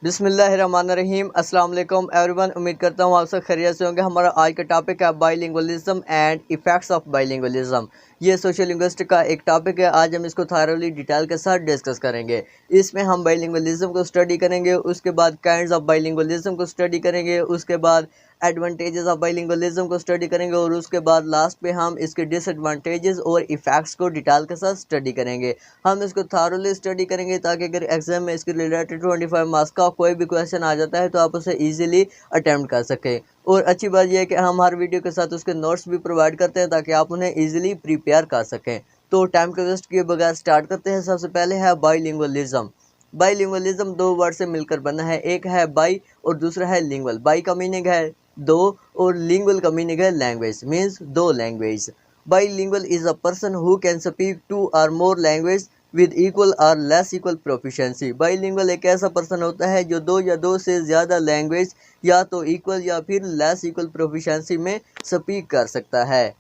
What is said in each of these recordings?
बिस्मिल्लाहिर्रहमानिर्रहीम। अस्सलाम वालेकुम एवरीवन। उम्मीद करता हूँ आप सब खैरियत से होंगे। हमारा आज का टॉपिक है bilingualism and effects of bilingualism. ये सोशल लिंग्विस्टिक का एक टॉपिक है। आज हम इसको थारोली डिटेल के साथ डिस्कस करेंगे। इसमें हम बाइलिंगुअलिज्म को स्टडी करेंगे, उसके बाद काइंड्स ऑफ बाइलिंगुअलिज्म को स्टडी करेंगे, उसके बाद एडवांटेजेस ऑफ बाइलिंगुअलिज्म को स्टडी करेंगे और उसके बाद लास्ट पे हम इसके डिसएडवांटेजेस और इफ़ेक्ट्स को डिटेल के साथ स्टडी करेंगे। हम इसको थारोली स्टडी करेंगे ताकि अगर एग्जाम में इसके रिलेटेड 25 मार्क्स का कोई भी क्वेश्चन आ जाता है तो आप उसे इजीली अटेम्प्ट कर सकें। और अच्छी बात यह है कि हम हर वीडियो के साथ उसके नोट्स भी प्रोवाइड करते हैं ताकि आप उन्हें इजीली प्रिपेयर कर सकें। तो टाइम को वेस्ट किए बगैर स्टार्ट करते हैं। सबसे पहले है बाइलिंगुअलिज्म। बाइलिंगुअलिज्म दो वर्ड से मिलकर बना है, एक है बाई और दूसरा है लिंगुअल। बाई का मीनिंग है दो और लिंगुअल का मीनिंग है लैंग्वेज, मीन्स दो language. Bilingual is a person who can speak two और more language with equal or less equal proficiency. Bilingual एक ऐसा पर्सन होता है जो दो या दो से ज़्यादा लैंग्वेज या तो इक्वल या फिर लेस इक्वल प्रोफिशिएंसी में स्पीक कर सकता है।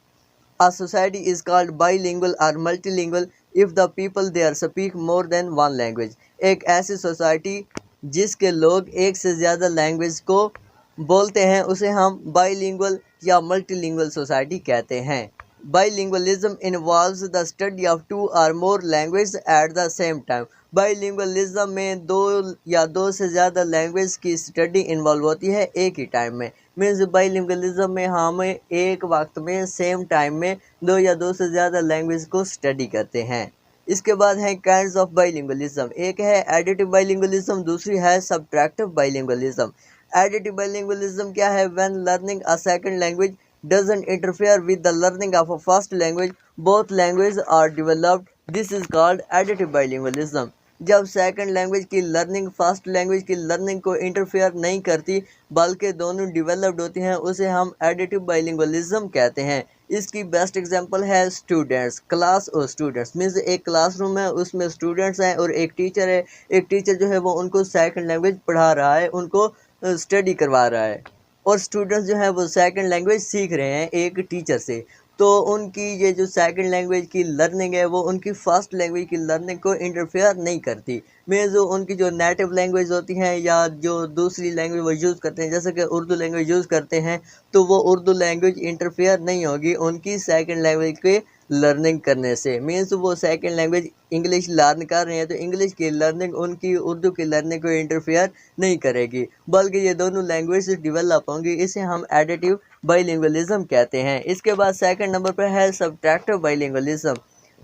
A society is called bilingual or multilingual if the people there speak more than one language। एक ऐसी सोसाइटी जिसके लोग एक से ज़्यादा लैंग्वेज को बोलते हैं उसे हम बाइलिंगुअल या मल्टीलिंगुअल सोसाइटी कहते हैं। Bilingualism involves the study of two और more language at the same time. Bilingualism में दो या दो से ज़्यादा लैंग्वेज की स्टडी इन्वॉल्व होती है एक ही टाइम में। मीन्स बाइलिंगुअलिज्म में हम एक वक्त में सेम टाइम में दो या दो से ज़्यादा लैंग्वेज को स्टडी करते हैं। इसके बाद है काइंड्स ऑफ बाइलिंगुअलिज्म। एक है एडिटिव बाइलिंगुअलिज्म, दूसरी है सब्ट्रैक्टिव बाइलिंगुअलिज्म। एडिटिव बाइलिंगुअलिज्म क्या है? When learning a second language doesn't interfere with the learning of a first language, both languages are developed, this is called additive bilingualism। जब second language की learning first language की learning को interfere नहीं करती बल्कि दोनों डिवेलप्ड होती हैं उसे हम एडिटिव बाइलिंगुअलिज्म कहते हैं। इसकी बेस्ट एग्जांपल है स्टूडेंट्स। क्लास और स्टूडेंट्स मीन्स एक क्लासरूम है, उसमें स्टूडेंट्स हैं और एक टीचर है। एक टीचर जो है वो उनको सेकंड लैंग्वेज पढ़ा रहा है, उनको स्टडी करवा रहा है और स्टूडेंट्स जो है वो सेकंड लैंग्वेज सीख रहे हैं एक टीचर से। तो उनकी ये जो सेकंड लैंग्वेज की लर्निंग है वो उनकी फर्स्ट लैंग्वेज की लर्निंग को इंटरफेयर नहीं करती। मीन्स जो उनकी जो नेटिव लैंग्वेज होती हैं या जो दूसरी लैंग्वेज वो यूज़ करते हैं, जैसे कि उर्दू लैंग्वेज यूज़ करते हैं, तो वो उर्दू लैंग्वेज इंटरफेयर नहीं होगी उनकी सेकंड लैंग्वेज के लर्निंग करने से। मीन्स वो सेकंड लैंग्वेज इंग्लिश लर्न कर रहे हैं तो इंग्लिश की लर्निंग उनकी उर्दू की लर्निंग को इंटरफेयर नहीं करेगी बल्कि ये दोनों लैंग्वेज डेवलप होंगी। इसे हम एडिटिव बाइलिंगुअलिज्म कहते हैं। इसके बाद सेकंड नंबर पर है subtractive bilingualism.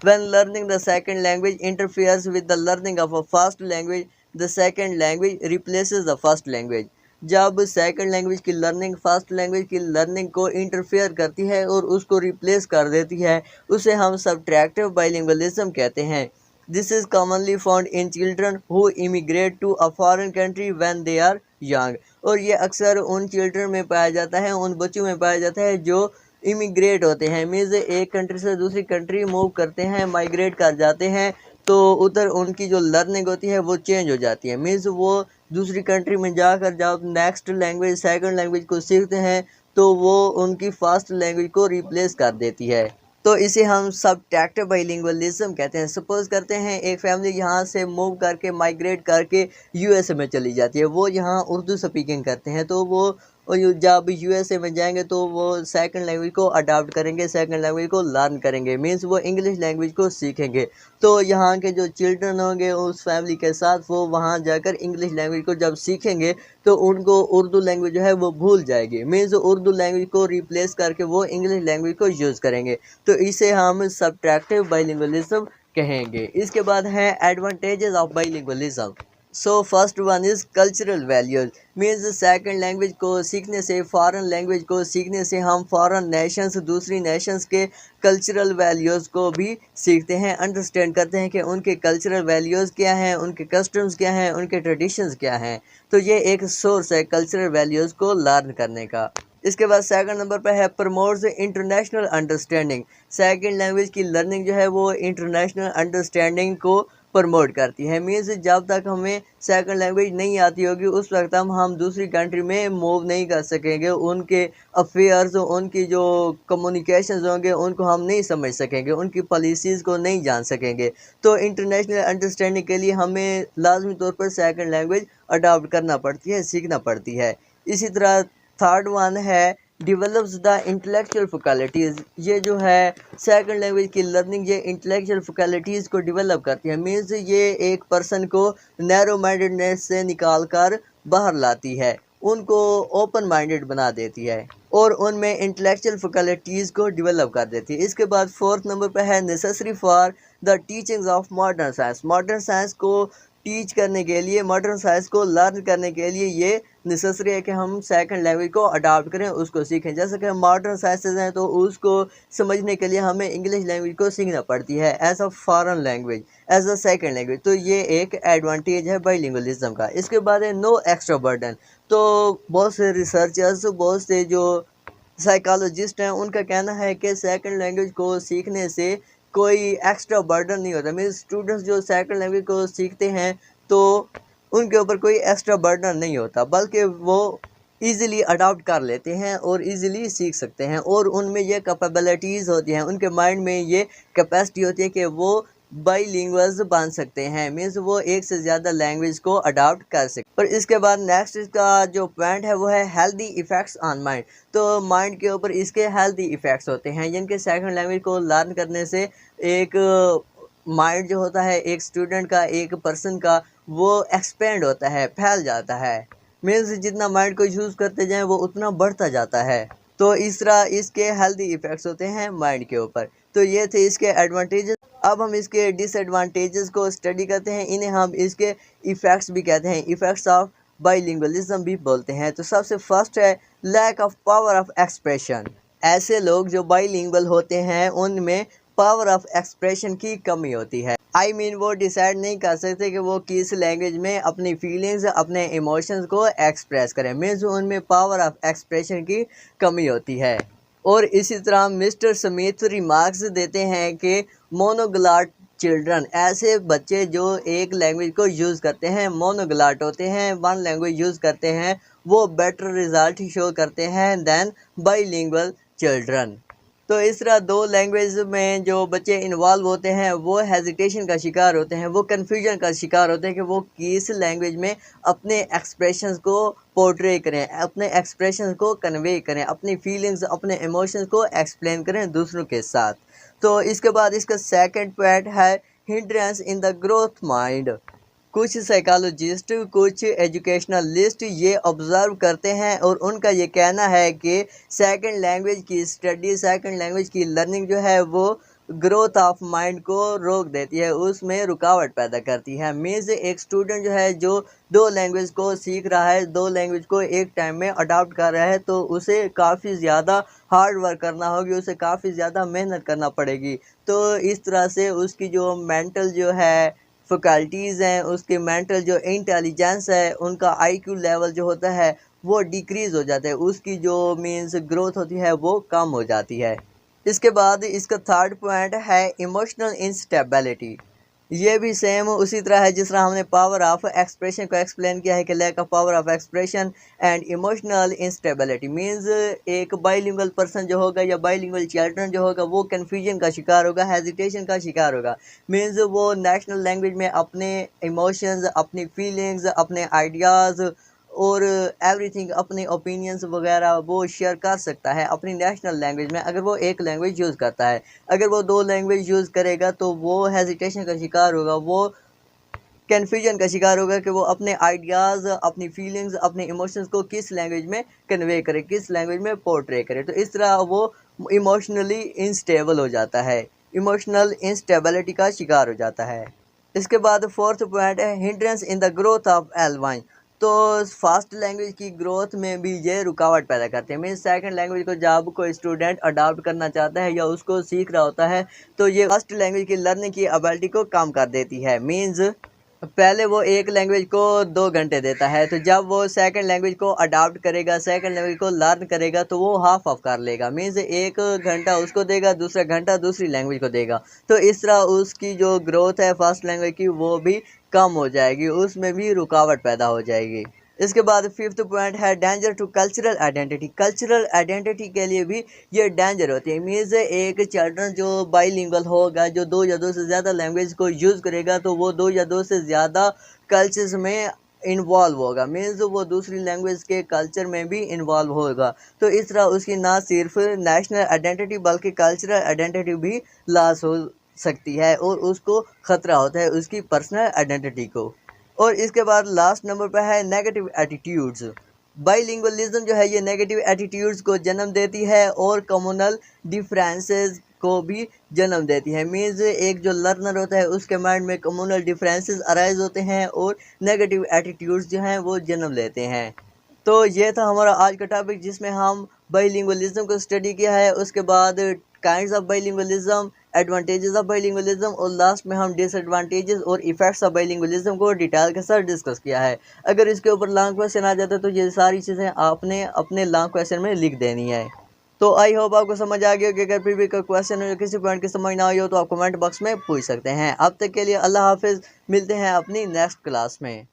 When learning the second language interferes with the learning of a first language, the second language replaces the first language। जब सेकंड लैंग्वेज की लर्निंग फर्स्ट लैंग्वेज की learning को इंटरफेयर करती है और उसको रिप्लेस कर देती है उसे हम सब्ट्रैक्टिव बाइलिंगुअलिज्म कहते हैं। This is commonly found in children who immigrate to a foreign country when they are young. और ये अक्सर उन चिल्ड्रन में पाया जाता है, उन बच्चों में पाया जाता है जो इमिग्रेट होते हैं। मीन्स एक कंट्री से दूसरी कंट्री मूव करते हैं, माइग्रेट कर जाते हैं, तो उधर उनकी जो लर्निंग होती है वो चेंज हो जाती है। मीन्स वो दूसरी कंट्री में जाकर जब नेक्स्ट लैंग्वेज सेकंड लैंग्वेज को सीखते हैं तो वो उनकी फर्स्ट लैंग्वेज को रिप्लेस कर देती है। तो इसे हम सब्ट्रैक्टिव बाइलिंगुअलिज्म कहते हैं। सपोज करते हैं एक फैमिली यहाँ से मूव करके माइग्रेट करके यूएसए में चली जाती है, वो यहाँ उर्दू स्पीकिंग करते हैं, तो वो जब यूएसए में जाएंगे तो वो सेकंड लैंग्वेज को अडॉप्ट करेंगे, सेकंड लैंग्वेज को लर्न करेंगे, मीन्स वो इंग्लिश लैंग्वेज को सीखेंगे। तो यहाँ के जो चिल्ड्रन होंगे उस फैमिली के साथ वो वहाँ जाकर इंग्लिश लैंग्वेज को जब सीखेंगे तो उनको उर्दू लैंग्वेज जो है वो भूल जाएगी। मीन्स उर्दू लैंग्वेज को रिप्लेस करके वो इंग्लिश लैंग्वेज को यूज़ करेंगे, तो इसे हम सब्ट्रैक्टिव बाइलिंगुअलिज्म कहेंगे। इसके बाद है advantages of bilingualism. So first one is cultural values. Means second language को सीखने से, फॉरेन लैंग्वेज को सीखने से हम फॉरेन नेशंस, दूसरी नेशंस के कल्चरल वैल्यूज़ को भी सीखते हैं, अंडरस्टैंड करते हैं कि उनके कल्चरल वैल्यूज़ क्या हैं, उनके कस्टम्स क्या हैं, उनके ट्रेडिशंस क्या हैं। तो ये एक सोर्स है कल्चरल वैल्यूज़ को लर्न करने का। इसके बाद सेकंड नंबर पर है promotes international understanding. Second language की लर्निंग जो है वो इंटरनेशनल अंडरस्टैंडिंग को प्रमोट करती है। मीन्स जब तक हमें सेकंड लैंग्वेज नहीं आती होगी उस वक्त हम दूसरी कंट्री में मूव नहीं कर सकेंगे, उनके अफेयर्स, उनकी जो कम्युनिकेशंस होंगे उनको हम नहीं समझ सकेंगे, उनकी पॉलिसीज़ को नहीं जान सकेंगे। तो इंटरनेशनल अंडरस्टैंडिंग के लिए हमें लाजमी तौर पर सेकंड लैंग्वेज अडॉप्ट करना पड़ती है, सीखना पड़ती है। इसी तरह थर्ड वन है डिवेलप्स द इंटेलेक्चुअल फैकल्टीज़। ये जो है सेकंड लैंग्वेज की लर्निंग ये इंटेलेक्चुअल फैकल्टीज़ को डेवलप करती है। मीन्स ये एक पर्सन को नैरो माइंडेडनेस से निकाल कर बाहर लाती है, उनको ओपन माइंडेड बना देती है और उनमें इंटेलेक्चुअल फैकल्टीज़ को डेवलप कर देती है। इसके बाद फोर्थ नंबर पे है necessary for the teachings of modern science. Modern science को टीच करने के लिए, मॉडर्न साइंस को लर्न करने के लिए ये नेसेसरी है कि हम सेकंड लैंग्वेज को अडॉप्ट करें, उसको सीखें। जैसे कि मॉडर्न साइंसेज हैं तो उसको समझने के लिए हमें इंग्लिश लैंग्वेज को सीखना पड़ती है as a foreign language, as a second language. तो ये एक एडवांटेज है बाइलिंगुअलिज्म का। इसके बाद है नो एक्स्ट्रा बर्डन। तो बहुत से रिसर्चर्स, बहुत से जो साइकोलॉजिस्ट हैं उनका कहना है कि सेकंड लैंग्वेज को सीखने से कोई एक्स्ट्रा बर्डन नहीं होता। मीन्स स्टूडेंट्स जो सेकंड लैंग्वेज को सीखते हैं तो उनके ऊपर कोई एक्स्ट्रा बर्डन नहीं होता, बल्कि वो इजीली अडॉप्ट कर लेते हैं और इजीली सीख सकते हैं और उनमें ये कैपेबिलिटीज़ होती हैं, उनके माइंड में ये कैपेसिटी होती है कि वो बाईलिंगुअल्स बन सकते हैं। मीन्स वो एक से ज़्यादा लैंग्वेज को अडॉप्ट कर सकते। और इसके बाद नेक्स्ट इसका जो पॉइंट है वो है हेल्दी इफ़ेक्ट्स ऑन माइंड। तो माइंड के ऊपर इसके हेल्दी इफ़ेक्ट्स होते हैं, जिनके सेकंड लैंग्वेज को लर्न करने से एक माइंड जो होता है एक स्टूडेंट का, एक पर्सन का, वो एक्सपेंड होता है, फैल जाता है। मीन्स जितना माइंड को यूज़ करते जाएं वो उतना बढ़ता जाता है। तो इस तरह इसके हेल्दी इफ़ेक्ट्स होते हैं माइंड के ऊपर। तो ये थे इसके एडवांटेजेस। अब हम इसके डिसएडवांटेजेस को स्टडी करते हैं, इन्हें हम इसके इफ़ेक्ट्स भी कहते हैं, इफ़ेक्ट्स ऑफ बाईलिंगुअलिज्म भी बोलते हैं। तो सबसे फर्स्ट है lack of power of expression. ऐसे लोग जो बाईलिंगुअल होते हैं उनमें पावर ऑफ एक्सप्रेशन की कमी होती है। वो डिसाइड नहीं कर सकते कि वो किस लैंग्वेज में अपनी फीलिंग्स, अपने इमोशंस को एक्सप्रेस करें। मीन्स उनमें पावर ऑफ एक्सप्रेशन की कमी होती है। और इसी तरह मिस्टर स्मिथ रिमार्क्स देते हैं कि मोनोग्लॉट चिल्ड्रन, ऐसे बच्चे जो एक लैंग्वेज को यूज़ करते हैं, मोनोग्लॉट होते हैं, वन लैंग्वेज यूज़ करते हैं, वो बेटर रिजल्ट शो करते हैं दैन बाईलिंगुअल चिल्ड्रन। तो इस तरह दो लैंग्वेज में जो बच्चे इन्वॉल्व होते हैं वो हेजिटेशन का शिकार होते हैं, वो कन्फ्यूजन का शिकार होते हैं कि वो किस लैंग्वेज में अपने एक्सप्रेशंस को पोर्ट्रे करें, अपने एक्सप्रेशंस को कन्वे करें, अपनी फीलिंग्स, अपने इमोशंस को एक्सप्लेन करें दूसरों के साथ। तो इसके बाद इसका सेकंड पॉइंट है hindrance in the growth mind. कुछ साइकोलॉजिस्ट, कुछ एजुकेशनलिस्ट ये ऑब्ज़र्व करते हैं और उनका ये कहना है कि सेकंड लैंग्वेज की स्टडी, सेकंड लैंग्वेज की लर्निंग जो है वो ग्रोथ ऑफ माइंड को रोक देती है, उसमें रुकावट पैदा करती है। मीन्स एक स्टूडेंट जो है जो दो लैंग्वेज को सीख रहा है, दो लैंग्वेज को एक टाइम में अडॉप्ट कर रहा है, तो उसे काफ़ी ज़्यादा हार्ड वर्क करना होगी, उसे काफ़ी ज़्यादा मेहनत करना पड़ेगी। तो इस तरह से उसकी जो मेंटल जो है फैकल्टीज़ हैं, उसकी मेंटल जो इंटेलिजेंस है, उनका आईक्यू लेवल जो होता है वो डिक्रीज़ हो जाता है, उसकी जो मीन्स ग्रोथ होती है वो कम हो जाती है। इसके बाद इसका थर्ड पॉइंट है इमोशनल इंस्टेबिलिटी। ये भी सेम उसी तरह है जिस तरह हमने पावर ऑफ एक्सप्रेशन को एक्सप्लेन किया है कि lack of power of expression and emotional instability. Means एक बाईलिंगुअल पर्सन जो होगा या बाईलिंगुअल चिल्ड्रन जो होगा वो कन्फ्यूजन का शिकार होगा, हेजिटेशन का शिकार होगा। मीन्स वो नेशनल लैंग्वेज में अपने इमोशंस, अपनी फीलिंग्स, अपने आइडियाज़ और एवरीथिंग, अपने ओपिनियंस वगैरह वो शेयर कर सकता है अपनी नेशनल लैंग्वेज में अगर वो एक लैंग्वेज यूज़ करता है। अगर वो दो लैंग्वेज यूज़ करेगा तो वो हेजिटेशन का शिकार होगा, वो कन्फ्यूजन का शिकार होगा कि वो अपने आइडियाज़, अपनी फीलिंग्स, अपने इमोशंस को किस लैंग्वेज में कन्वे करे, किस लैंग्वेज में पोर्ट्रे करे। तो इस तरह वो इमोशनली इंस्टेबल हो जाता है, इमोशनल इंस्टेबिलिटी का शिकार हो जाता है। इसके बाद फोर्थ पॉइंट है hindrance in the growth of L1। तो फास्ट लैंग्वेज की ग्रोथ में भी ये रुकावट पैदा करते हैं। मीन्स सेकंड लैंग्वेज को जब कोई स्टूडेंट अडॉप्ट करना चाहता है या उसको सीख रहा होता है तो ये फर्स्ट लैंग्वेज की लर्निंग की एबिलिटी को कम कर देती है। मीन्स पहले वो एक लैंग्वेज को 2 घंटे देता है, तो जब वो सेकंड लैंग्वेज को अडॉप्ट करेगा, सेकंड लैंग्वेज को लर्न करेगा, तो वो हाफ ऑफ कर लेगा। मीन्स 1 घंटा उसको देगा, दूसरा घंटा दूसरी लैंग्वेज को देगा। तो इस तरह उसकी जो ग्रोथ है फर्स्ट लैंग्वेज की वो भी कम हो जाएगी, उसमें भी रुकावट पैदा हो जाएगी। इसके बाद फिफ्थ पॉइंट है danger to cultural identity. Cultural identity के लिए भी ये डेंजर होती है। मीन्स एक चिल्ड्रन जो बाइलिंगुअल होगा, जो 2 या 2 से ज़्यादा लैंग्वेज को यूज़ करेगा, तो वो 2 या 2 से ज़्यादा कल्चर्स में इन्वॉल्व होगा। मीन्स वो दूसरी लैंग्वेज के कल्चर में भी इन्वॉल्व होगा। तो इस तरह उसकी ना सिर्फ नेशनल आइडेंटिटी बल्कि कल्चरल आइडेंटिटी भी लॉस हो सकती है और उसको ख़तरा होता है उसकी पर्सनल आइडेंटिटी को। और इसके बाद लास्ट नंबर पर है नेगेटिव एटीट्यूड्स। बाइलिंगुअलिज्म जो है ये नेगेटिव एटीट्यूड्स को जन्म देती है और कम्युनल डिफरेंसेस को भी जन्म देती है। मीन्स एक जो लर्नर होता है उसके माइंड में कम्युनल डिफरेंसेस अराइज होते हैं और नेगेटिव एटीट्यूड्स जो हैं वो जन्म लेते हैं। तो ये था हमारा आज का टॉपिक जिसमें हम बाइलिंगुअलिज्म को स्टडी किया है, उसके बाद kinds of bilingualism, advantages of bilingualism और लास्ट में हम डिसएडवांटेजेस और इफेक्ट्स ऑफ बाइलिंगुअलिज्म को डिटेल के साथ डिस्कस किया है। अगर इसके ऊपर लॉन्ग क्वेश्चन आ जाता है तो ये सारी चीज़ें आपने अपने लॉन्ग क्वेश्चन में लिख देनी है। तो आई होप आपको समझ आ गया कि अगर फिर भी कोई क्वेश्चन हो या किसी पॉइंट की समझ ना आई हो तो आप कमेंट बॉक्स में पूछ सकते हैं। अब तक के लिए अल्लाह हाफिज़, मिलते हैं अपनी नेक्स्ट क्लास में।